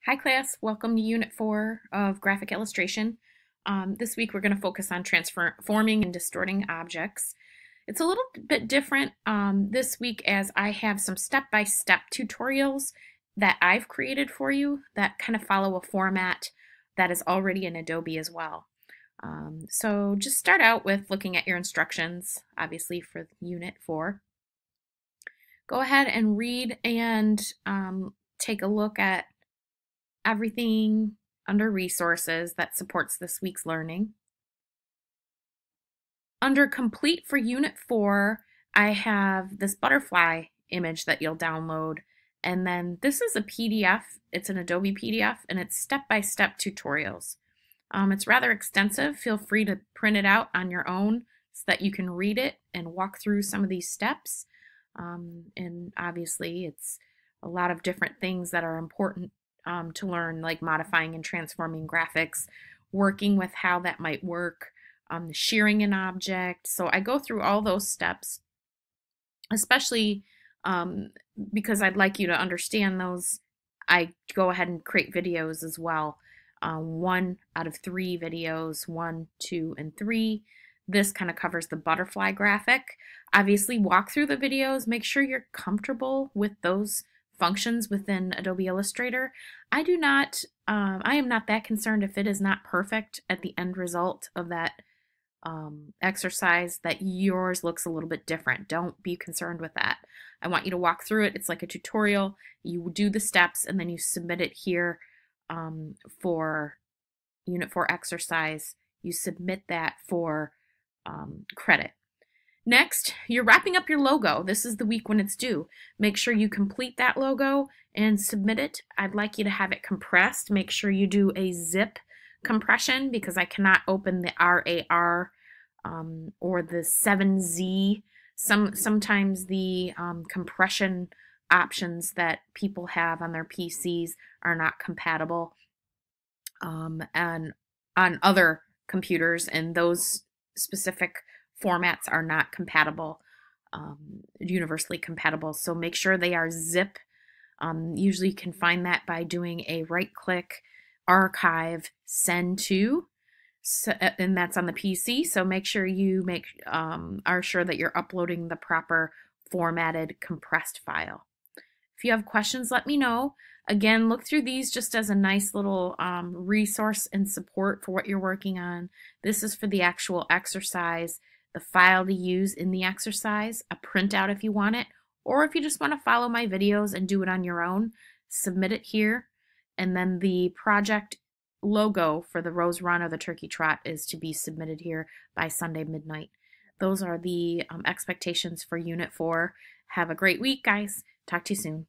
Hi class, welcome to Unit 4 of Graphic Illustration. This week we're going to focus on transforming and distorting objects. It's a little bit different this week as I have some step-by-step tutorials that I've created for you that kind of follow a format that is already in Adobe as well. So just start out with looking at your instructions, obviously for Unit 4. Go ahead and read and take a look at everything under resources that supports this week's learning. Under complete for Unit 4, I have this butterfly image that you'll download. And then this is a PDF. It's an Adobe PDF and it's step-by-step tutorials. It's rather extensive. Feel free to print it out on your own so that you can read it and walk through some of these steps. And obviously it's a lot of different things that are important to learn, like modifying and transforming graphics, working with how that might work, shearing an object. So I go through all those steps, especially because I'd like you to understand those. I go ahead and create videos as well. 1 out of 3 videos, 1, 2, and 3. This kind of covers the butterfly graphic. Obviously, walk through the videos, make sure you're comfortable with those functions within Adobe Illustrator. I am not that concerned if it is not perfect at the end result of that exercise, that yours looks a little bit different. Don't be concerned with that. I want you to walk through it. It's like a tutorial. You do the steps and then you submit it here for Unit 4 exercise. You submit that for credit. Next, you're wrapping up your logo. This is the week when it's due. Make sure you complete that logo and submit it. I'd like you to have it compressed. Make sure you do a zip compression because I cannot open the RAR or the 7Z. Sometimes the compression options that people have on their PCs are not compatible and on other computers, and those specific formats are not compatible, universally compatible. So make sure they are zip. Usually you can find that by doing a right-click, archive, send to, and that's on the PC. So make sure you are sure that you're uploading the proper formatted compressed file. If you have questions, let me know. Again, look through these just as a nice little resource and support for what you're working on. This is for the actual exercise, the file to use in the exercise, a printout if you want it, or if you just want to follow my videos and do it on your own, submit it here. And then the project logo for the Rose Run or the Turkey Trot is to be submitted here by Sunday midnight. Those are the expectations for Unit 4. Have a great week, guys. Talk to you soon.